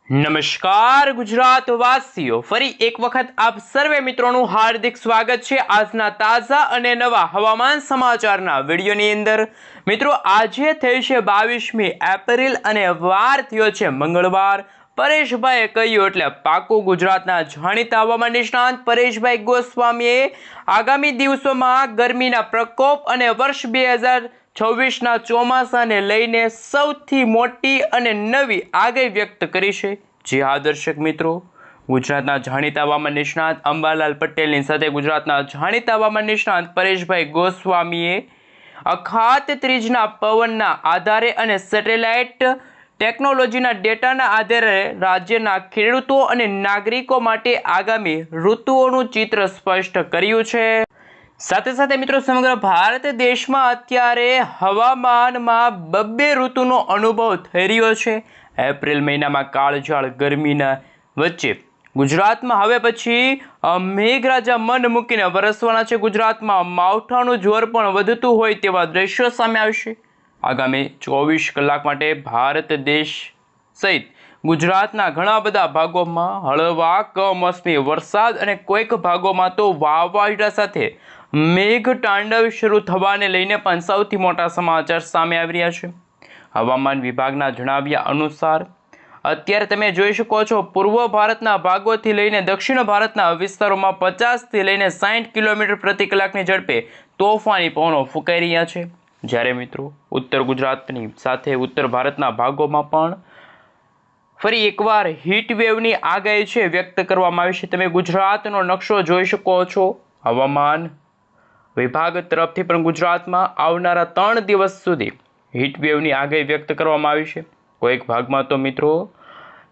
નમસ્કાર ગુજરાત વાસીઓ, ફરી એક વખત આપ સર્વે મિત્રોનું હાર્દિક સ્વાગત છે આજના તાજા અને નવા હવામાન સમાચારના વિડીયોની અંદર। મિત્રો, આજે થઈ છે 22મી એપ્રિલ અને વાર થયો છે મંગળવાર। પરેશભાઈએ કહ્યું એટલે પાકું। ગુજરાતના જાણીતા હવામાન નિષ્ણાત પરેશભાઈ ગોસ્વામીએ આગામી દિવસોમાં ગરમીના પ્રકોપ અને વર્ષ 2026ના ચોમાસાને લઈને સૌથી મોટી અને નવી આગાહી વ્યક્ત કરી છે। જી હા દર્શક મિત્રો, ગુજરાતના જાણીતા હવામાન નિષ્ણાત અંબાલાલ પટેલની સાથે ગુજરાતના જાણીતા હવામાન નિષ્ણાત પરેશભાઈ ગોસ્વામીએ અખાત ત્રીજના પવનના આધારે અને સેટેલાઇટ ટેકનોલોજીના ડેટાના આધારે રાજ્યના ખેડૂતો અને નાગરિકો માટે આગામી ઋતુઓનું ચિત્ર સ્પષ્ટ કર્યું છે। સાથે સાથે મિત્રો, સમગ્ર ભારત દેશમાં અત્યારે હવામાનમાં બબ્બે ઋતુનો અનુભવ થઈ રહ્યો છે। એપ્રિલ મહિનામાં કાળઝાળ ગરમીના વચ્ચે ગુજરાતમાં હવે પછી મેઘરાજા મન મૂકીને વરસવાના છે। ગુજરાતમાં માવઠાનું જોર પણ વધતું હોય તેવા દ્રશ્યો સામે આવશે। આગામી 24 કલાક માટે ભારત દેશ સહિત ગુજરાતના ઘણા બધા ભાગોમાં હળવા કમોસમી વરસાદ અને કોઈક ભાગોમાં તો વાવાઝોડા સાથે મેઘતાંડવ શરૂ થવાને લઈને પણ સૌથી મોટા સમાચાર સામે આવી રહ્યા છે। હવામાન વિભાગના જણાવ્યા અનુસાર અત્યારે તમે જોઈ શકો છો, પૂર્વ ભારતના ભાગોથી લઈને દક્ષિણ ભારતના વિસ્તારોમાં 50થી લઈને 60 કિલોમીટર પ્રતિ કલાકની ઝડપે તોફાની પવનો ફૂંકાઈ રહ્યા છે। જ્યારે મિત્રો, ઉત્તર ગુજરાતની સાથે ઉત્તર ભારતના ભાગોમાં પણ ફરી એકવાર હીટવેવની આગાહી છે વ્યક્ત કરવામાં આવી છે। તમે ગુજરાતનો નકશો જોઈ શકો છો। હવામાન વિભાગ તરફથી પણ ગુજરાતમાં આવનારા 3 દિવસ સુધી હીટવેવની આગાહી વ્યક્ત કરવામાં આવી છે। કોઈક ભાગમાં તો મિત્રો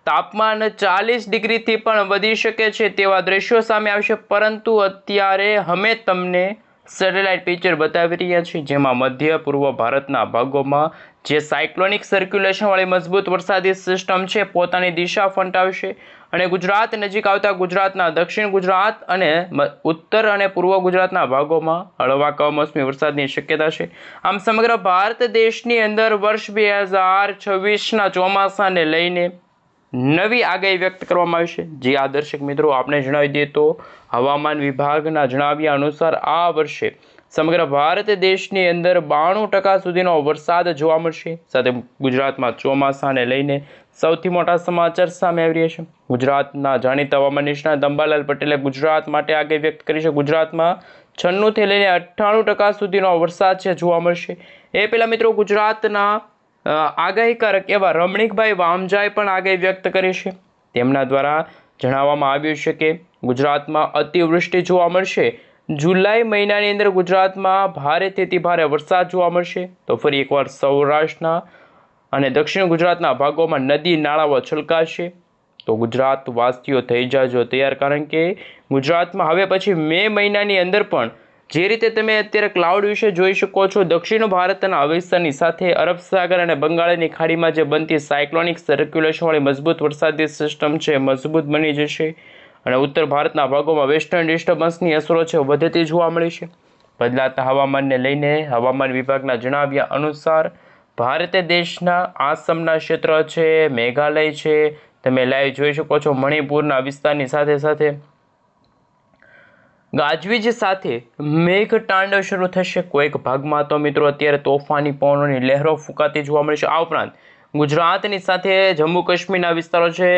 તાપમાન 40 ડિગ્રીથી પણ વધી શકે છે તેવા દ્રશ્યો સામે આવશે। પરંતુ અત્યારે અમે તમને સેટેલાઇટ પિક્ચર બતાવી રહ્યા છીએ, જેમાં મધ્ય પૂર્વ ભારતના ભાગોમાં જે સાયક્લોનિક સર્ક્યુલેશનવાળી મજબૂત વરસાદી સિસ્ટમ છે પોતાની દિશા ફંટાવશે અને ગુજરાત નજીક આવતા ગુજરાતના દક્ષિણ ગુજરાત અને ઉત્તર અને પૂર્વ ગુજરાતના ભાગોમાં હળવા કમોસમી વરસાદની શક્યતા છે। આમ સમગ્ર ભારત દેશની અંદર વર્ષ 2026ના ચોમાસાને લઈને નવી આગાહી વ્યક્ત કરવામાં આવી છે। જે આ દર્શક મિત્રો, આપણે જણાવી દઈએ તો હવામાન વિભાગના જણાવ્યા અનુસાર આ વર્ષે સમગ્ર ભારત દેશની અંદર 92% સુધીનો વરસાદ જોવા મળશે। સાથે ગુજરાતમાં ચોમાસાને લઈને સૌથી મોટા સમાચાર સામે આવી રહ્યા છે। ગુજરાતના જાણીતા હવામાન નિષ્ણાત અંબાલાલ પટેલે ગુજરાત માટે આગાહી વ્યક્ત કરી છે। ગુજરાતમાં 96થી લઈને 98% સુધીનો વરસાદ છે જોવા મળશે। એ પહેલાં મિત્રો, ગુજરાતના આગાહીકારક એવા રમણીકભાઈ વામજાએ પણ આગાહી વ્યક્ત કરી છે। તેમના દ્વારા જણાવવામાં આવ્યું છે કે ગુજરાતમાં અતિવૃષ્ટિ જોવા મળશે। જુલાઈ મહિનાની અંદર ગુજરાતમાં ભારેથી ભારે વરસાદ જોવા મળશે। તો ફરી એકવાર સૌરાષ્ટ્રના અને દક્ષિણ ગુજરાતના ભાગોમાં નદી નાળાઓ છલકાશે। તો ગુજરાત વાસીઓ થઈ જાજો તૈયાર, કારણ કે ગુજરાતમાં હવે પછી મે મહિનાની અંદર પણ જે રીતે તમે અત્યારે ક્લાઉડ વિશે જોઈ શકો છો, દક્ષિણ ભારતના વિસ્તારની સાથે અરબ સાગર અને બંગાળની ખાડીમાં જે બનતી સાયક્લોનિક સર્ક્યુલેશનવાળી મજબૂત વરસાદી સિસ્ટમ છે મજબૂત બની જશે અને ઉત્તર ભારતના ભાગોમાં વેસ્ટર્ન ડિસ્ટર્બન્સની અસરો છે વધતી જોવા મળી છે। બદલાતા હવામાનને લઈને હવામાન વિભાગના જણાવ્યા અનુસાર ભારત દેશના આસામના ક્ષેત્ર છે, મેઘાલય છે, તમે લાઈવ જોઈ શકો છો, મણિપુરના વિસ્તારની સાથે સાથે ગાજવીજ સાથે મેઘતાંડવ શરૂ થશે। કોઈક ભાગમાં તો મિત્રો અત્યારે તોફાની પવનોની લહેરો ફૂંકાતી જોવા મળશે। આ ઉપરાંત ગુજરાતની સાથે જમ્મુ કાશ્મીરના વિસ્તારો છે,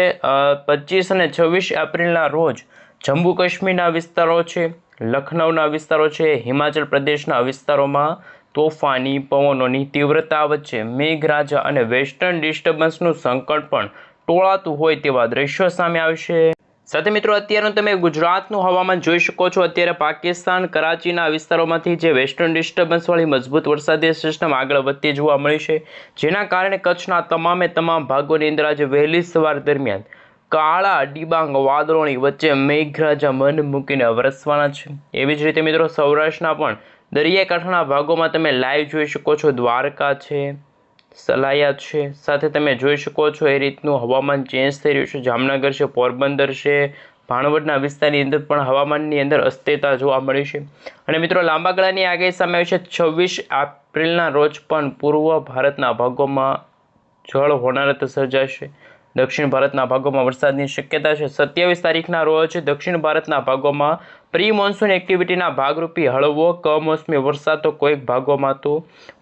25 અને 26 એપ્રિલના રોજ જમ્મુ કાશ્મીરના વિસ્તારો છે, લખનૌના વિસ્તારો છે, હિમાચલ પ્રદેશના વિસ્તારોમાં તોફાની પવનોની તીવ્રતા વચ્ચે મેઘરાજા અને વેસ્ટર્ન ડિસ્ટર્બન્સનું સંકટ પણ ટોળાતું હોય તેવા દ્રશ્યો સામે આવશે। સાથે મિત્રો, અત્યારનું તમે ગુજરાતનું હવામાન જોઈ શકો છો। અત્યારે પાકિસ્તાન કરાચીના વિસ્તારોમાંથી જે વેસ્ટર્ન ડિસ્ટર્બન્સવાળી મજબૂત વરસાદી સિસ્ટમ આગળ વધતી જોવા મળી છે, જેના કારણે કચ્છના તમામ ભાગોની અંદર આજે વહેલી સવાર દરમિયાન કાળા ડિબાંગ વાદળોની વચ્ચે મેઘરાજા મન મૂકીને વરસવાના છે। એવી જ રીતે મિત્રો, સૌરાષ્ટ્રના પણ દરિયાકાંઠાના ભાગોમાં તમે લાઈવ જોઈ શકો છો, દ્વારકા છે, સલાયા છે, સાથે તમે જોઈ શકો છો એ રીતનું હવામાન ચેન્જ થઈ રહ્યું છે। જામનગર છે, પોરબંદર છે, ભાણવડના વિસ્તારની અંદર પણ હવામાનની અંદર અસ્થિરતા જોવા મળી છે। અને મિત્રો, લાંબા ગાળાની આગાહી સામે આવી છે। 26 એપ્રિલના રોજ પણ પૂર્વ ભારતના ભાગોમાં જળ હોનારત સર્જાશે। દક્ષિણ ભારતના ભાગોમાં વરસાદની શક્યતા છે. 27 તારીખના રોજ દક્ષિણ ભારતના ભાગોમાં પ્રી મોન્સૂન એક્ટિવિટીના ભાગરૂપે હળવો કમોસમી વરસાદ તો કોઈક ભાગોમાં તો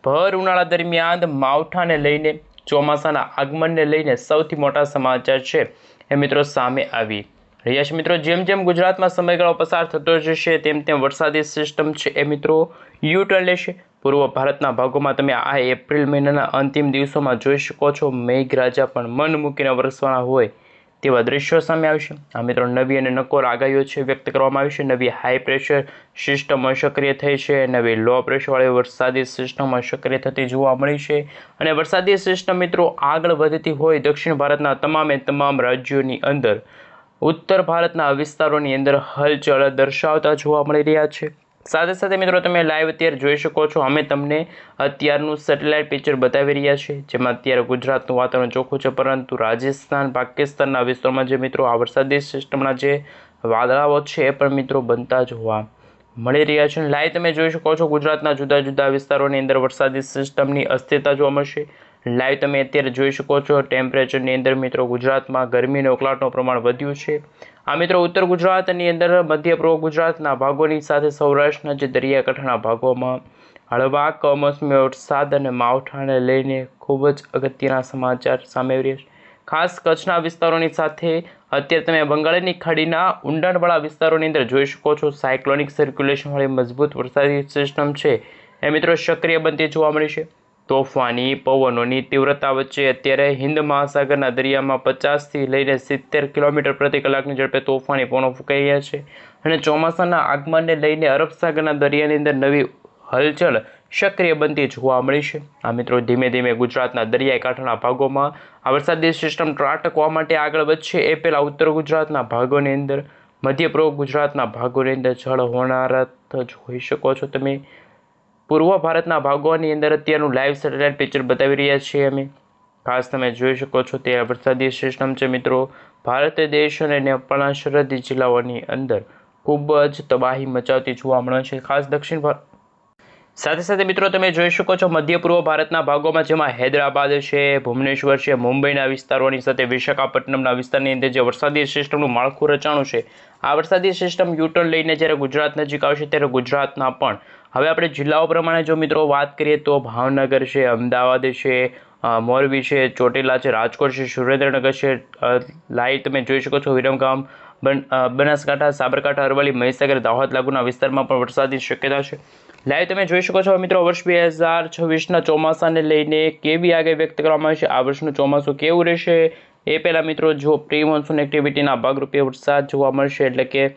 ભર ઉનાળા દરમિયાન માવઠાને લઈને ચોમાસાના આગમનને લઈને સૌથી મોટા સમાચાર છે એ મિત્રો સામે આવી રહ્યા છે. મિત્રો જેમ જેમ ગુજરાતમાં સમયગાળો પસાર થતો જશે તેમ તેમ વરસાદી સિસ્ટમ છે એ મિત્રો યુટર્ન લેશે. પૂર્વ ભારતના ભાગોમાં તમે આ એપ્રિલ મહિનાના અંતિમ દિવસોમાં જોઈ શકો છો મેઘરાજા પણ મન મૂકીને વરસવાના હોય તેવા દ્રશ્યો સામે આવશે. આ મિત્રો નવી અને નકોર આગાહીઓ છે વ્યક્ત કરવામાં આવી છે. નવી હાઈ પ્રેશર સિસ્ટમો સક્રિય થઈ છે, નવી લો પ્રેશરવાળી વરસાદી સિસ્ટમો સક્રિય થતી જોવા મળી છે અને વરસાદી સિસ્ટમ મિત્રો આગળ વધતી હોય દક્ષિણ ભારતના તમામ રાજ્યોની અંદર ઉત્તર ભારતના વિસ્તારોની અંદર હલચલ દર્શાવતા જોવા મળી રહ્યા છે. સાથે સાથે મિત્રો તમે લાઈવ અત્યારે જોઈ શકો છો. અમે તમને અત્યારનું સેટેલાઇટ પિક્ચર બતાવી રહ્યા છીએ જેમાં અત્યારે ગુજરાતનું વાતાવરણ ચોખ્ખું છે, પરંતુ રાજસ્થાન પાકિસ્તાનના વિસ્તારોમાં જે મિત્રો આ વરસાદી સિસ્ટમના જે વાદળાઓ છે એ પણ મિત્રો બનતા જોવા મળી રહ્યા છે. લાઈવ તમે જોઈ શકો છો ગુજરાતના જુદા જુદા વિસ્તારોની અંદર વરસાદી સિસ્ટમની અસ્થિરતા જોવા મળશે. લાઈવ તમે અત્યારે જોઈ શકો છો ટેમ્પરેચરની અંદર મિત્રો ગુજરાતમાં ગરમી અને ઉકળાટનું પ્રમાણ વધ્યું છે. આ મિત્રો ઉત્તર ગુજરાતની અંદર મધ્ય પૂર્વ ગુજરાતના ભાગોની સાથે સૌરાષ્ટ્રના જે દરિયાકાંઠાના ભાગોમાં હળવા કમોસમી વરસાદ અને માવઠાને લઈને ખૂબ જ અગત્યના સમાચાર સામે આવી રહ્યા છે. ખાસ કચ્છના વિસ્તારોની સાથે અત્યારે તમે બંગાળની ખાડીના ઊંડાણવાળા વિસ્તારોની અંદર જોઈ શકો છો સાયક્લોનિક સર્ક્યુલેશનવાળી મજબૂત વરસાદી સિસ્ટમ છે એ મિત્રો સક્રિય બનતી જોવા મળી છે. તોફાની પવનોની તીવ્રતા વચ્ચે અત્યારે હિન્દ મહાસાગરના દરિયામાં 50થી લઈને 70 કિલોમીટર પ્રતિ કલાકની ઝડપે તોફાની પવનો ફૂંકાઈ રહ્યા છે અને ચોમાસાના આગમનને લઈને અરબ સાગરના દરિયાની અંદર નવી હલચલ સક્રિય બનતી જોવા મળી છે. આ મિત્રો ધીમે ધીમે ગુજરાતના દરિયાઈ કાંઠાના ભાગોમાં આ વરસાદી સિસ્ટમ ત્રાટકવા માટે આગળ વધશે એ પહેલાં ઉત્તર ગુજરાતના ભાગોની અંદર મધ્ય પૂર્વ ગુજરાતના ભાગોની અંદર જળ હોનારત જોઈ શકો છો તમે. પૂર્વ ભારતના ભાગોની અંદર અત્યારનું લાઈવ સેટેલાઇટ પિક્ચર બતાવી રહ્યા છીએ અમે. ખાસ તમે જોઈ શકો છો તે વરસાદી સિસ્ટમ છે મિત્રો ભારત દેશ અને નેપાળના સરહદી જિલ્લાઓની અંદર ખૂબ જ તબાહી મચાવતી જોવા મળે છે. ખાસ દક્ષિણ ભારત સાથે સાથે મિત્રો તમે જોઈ શકો છો મધ્ય પૂર્વ ભારતના ભાગોમાં જેમાં હૈદરાબાદ છે, ભુવનેશ્વર છે, મુંબઈના વિસ્તારોની સાથે વિશાખાપટ્ટનમના વિસ્તારની અંદર જે વરસાદી સિસ્ટમનું માળખું રચાણું છે આ વરસાદી સિસ્ટમ યુટર્ન લઈને જ્યારે ગુજરાત નજીક આવશે ત્યારે ગુજરાતના પણ હવે આપણે જિલ્લાઓ પ્રમાણે જો મિત્રો વાત કરીએ તો ભાવનગર છે, અમદાવાદ છે, મોરબી છે, ચોટીલા છે, રાજકોટ છે, સુરેન્દ્રનગર છે, લાઈવ તમે જોઈ શકો છો વિરમગામ, બનાસકાંઠા, સાબરકાંઠા, અરવલ્લી, મહીસાગર, દાહોદ લાગુના વિસ્તારમાં પણ વરસાદની શક્યતા છે. લાઈવ તમે જોઈ શકો છો મિત્રો વર્ષ 2026ના ચોમાસાને લઈને કેવી આગાહી વ્યક્ત કરવામાં આવી છે. આ વર્ષનું ચોમાસું કેવું રહેશે એ પહેલાં મિત્રો જો પ્રી મોન્સૂન એક્ટિવિટીના ભાગરૂપે વરસાદ જોવા મળશે એટલે કે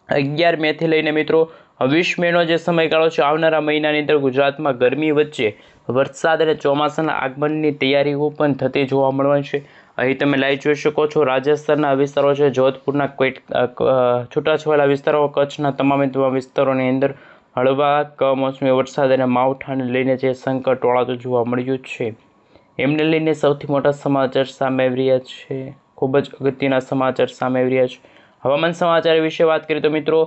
11 મેથી લઈને મિત્રો 20 મેનો જે સમયગાળો છે આવનારા મહિનાની અંદર ગુજરાતમાં ગરમી વચ્ચે વરસાદ અને ચોમાસાના આગમનની તૈયારીઓ પણ થતી જોવા મળવાની છે. અહીં તમે લાઈવ જોઈ શકો છો રાજસ્થાનના વિસ્તારો છે, જોધપુરના કોઈ છૂટાછવાયેલા વિસ્તારો, કચ્છના તમામ વિસ્તારોની અંદર હળવા કમોસમી વરસાદ અને માવઠાને લઈને જે સંકટ ટોળાતું જોવા મળ્યું છે એમને લઈને સૌથી મોટા સમાચાર સામે આવી રહ્યા છે. ખૂબ જ અગત્યના સમાચાર સામે આવી રહ્યા છે. હવામાન સમાચાર વિશે વાત કરીએ તો મિત્રો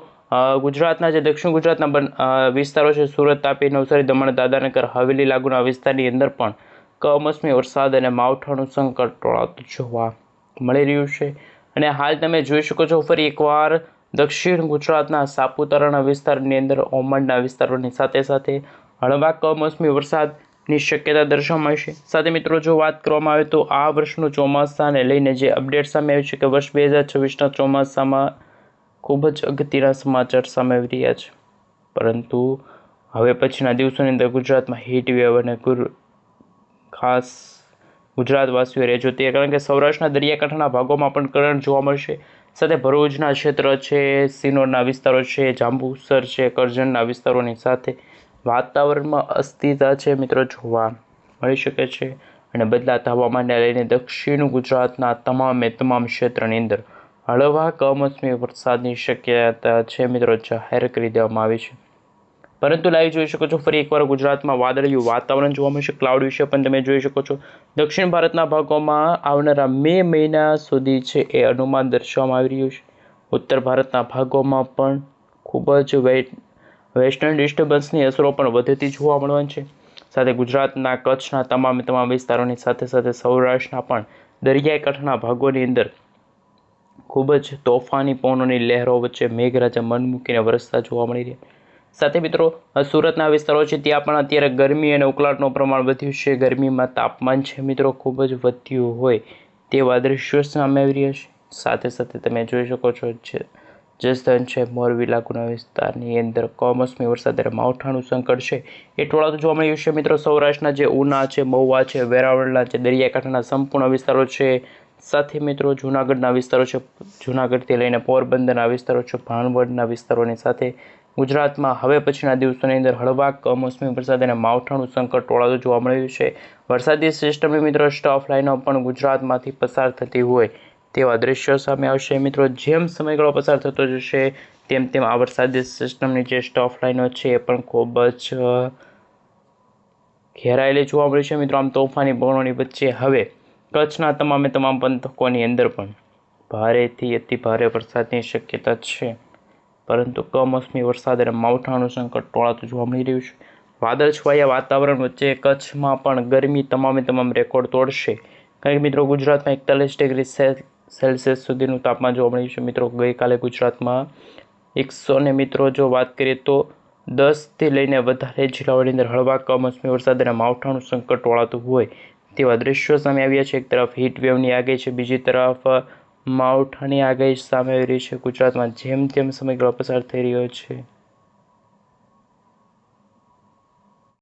ગુજરાતના જે દક્ષિણ ગુજરાતના વિસ્તારો છે સુરત, તાપી, નવસારી, દમણ, દાદરાનગર હવેલી લાગુના વિસ્તારની અંદર પણ કમોસમી વરસાદ અને માવઠાનું સંકટ ટોળાતું જોવા મળી રહ્યું છે. અને હાલ તમે જોઈ શકો છો ફરી એકવાર દક્ષિણ ગુજરાતના સાપુતારાના વિસ્તારની અંદર ઓમણના વિસ્તારોની સાથે સાથે હળવા કમોસમી વરસાદની શક્યતા દર્શાવવામાં આવી છે. સાથે મિત્રો જો વાત કરવામાં આવે તો આ વર્ષનું ચોમાસાને લઈને જે અપડેટ સામે આવ્યું છે કે વર્ષ 2026ના ચોમાસામાં ખૂબ જ અગત્યના સમાચાર સામે આવી રહ્યા છે. પરંતુ હવે પછીના દિવસોની અંદર ગુજરાતમાં હીટ વેવ અને ખાસ ગુજરાતવાસીઓ રહેજો તે કારણ કે સૌરાષ્ટ્રના દરિયાકાંઠાના ભાગોમાં પણ કરંટ જોવા મળશે. સાથે ભરૂચના ક્ષેત્ર છે, સિનોરના વિસ્તારો છે, જાંબુસર છે, કરજણના વિસ્તારોની સાથે વાતાવરણમાં અસ્થિરતા છે મિત્રો જોવા મળી શકે છે. અને બદલાતા હવામાનને લઈને દક્ષિણ ગુજરાતના તમામ ક્ષેત્રની અંદર હળવા કમોસમી વરસાદની શક્યતા છે મિત્રો જાહેર કરી દેવામાં આવી છે. પરંતુ લાઈવ જોઈ શકો છો ફરી એકવાર ગુજરાતમાં વાદળિયું વાતાવરણ જોવા મળશે. ક્લાઉડ વિશે પણ તમે જોઈ શકો છો. દક્ષિણ ભારતના ભાગોમાં આવનારા મે મહિના સુધી છે એ અનુમાન દર્શાવવામાં આવી રહ્યું છે. ઉત્તર ભારતના ભાગોમાં પણ ખૂબ જ વેસ્ટર્ન ડિસ્ટર્બન્સની અસરો પણ વધતી જોવા મળવાની છે. સાથે ગુજરાતના કચ્છના તમામ વિસ્તારોની સાથે સાથે સૌરાષ્ટ્રના પણ દરિયાઈ કાંઠાના ભાગોની અંદર ખૂબ જ તોફાની પવનોની લહેરો વચ્ચે મેઘરાજા મન મૂકીને વરસતા જોવા મળી રહ્યા. સાથે મિત્રો સુરતના વિસ્તારો છે ત્યાં પણ અત્યારે ગરમી અને ઉકળાટનું પ્રમાણ વધ્યું છે. ગરમીમાં તાપમાન છે મિત્રો ખૂબ જ વધ્યું હોય તેવા દ્રશ્યો સામે આવી રહ્યા છે. સાથે સાથે તમે જોઈ શકો છો જસદણ છે, મોરબી લાગુના વિસ્તારની અંદર કમોસમી વરસાદ અને માવઠાનું સંકટ છે એ ટોળાતું જોવા મળ્યું છે. મિત્રો સૌરાષ્ટ્રના જે ઉના છે, મહુવા છે, વેરાવળના જે દરિયાકાંઠાના સંપૂર્ણ વિસ્તારો છે, સાથે મિત્રો જૂનાગઢના વિસ્તારો છે, જૂનાગઢથી લઈને પોરબંદરના વિસ્તારો છે, ભાણવડના વિસ્તારોની સાથે ગુજરાતમાં હવે પછીના દિવસોની અંદર હળવા કમોસમી વરસાદ અને માવઠાનું સંકટ ટોળાતું જોવા મળ્યું છે. વરસાદી સિસ્ટમની મિત્રો સ્ટફ લાઇનો પણ ગુજરાતમાંથી પસાર થતી હોય તેવા દ્રશ્યો સામે આવશે. મિત્રો જેમ સમયગાળો પસાર થતો જશે તેમ તેમ આ વરસાદી સિસ્ટમની જે સ્ટફ લાઇનો છે એ પણ ખૂબ જ ઘેરાયેલી જોવા મળી છે. મિત્રો આમ તોફાની પવનોની વચ્ચે હવે કચ્છના તમામ પંથકોની અંદર પણ ભારેથી અતિ ભારે વરસાદની શક્યતા છે, પરંતુ કમોસમી વરસાદ અને માવઠાનું સંકટ ટોળાતું જોવા મળી રહ્યું છે. વાદળછવાયા વાતાવરણ વચ્ચે કચ્છમાં પણ ગરમી તમામ રેકોર્ડ તોડશે. કારણ કે મિત્રો ગુજરાતમાં 41 ડિગ્રી સેલ્સિયસ સુધીનું તાપમાન જોવા મળ્યું છે. મિત્રો ગઈકાલે ગુજરાતમાં 100 ને મિત્રો જો વાત કરીએ તો 10થી લઈને વધારે જિલ્લાઓની અંદર હળવા કમોસમી વરસાદ અને માવઠાનું સંકટ ટોળાતું હોય તેવા દ્રશ્યો સામે આવ્યા છે. એક તરફ હીટ વેવની આગાહી છે, બીજી તરફ માવઠાની આગાહી સામે આવી રહી છે. ગુજરાતમાં જેમ સમયગાળો પસાર થઈ રહ્યો છે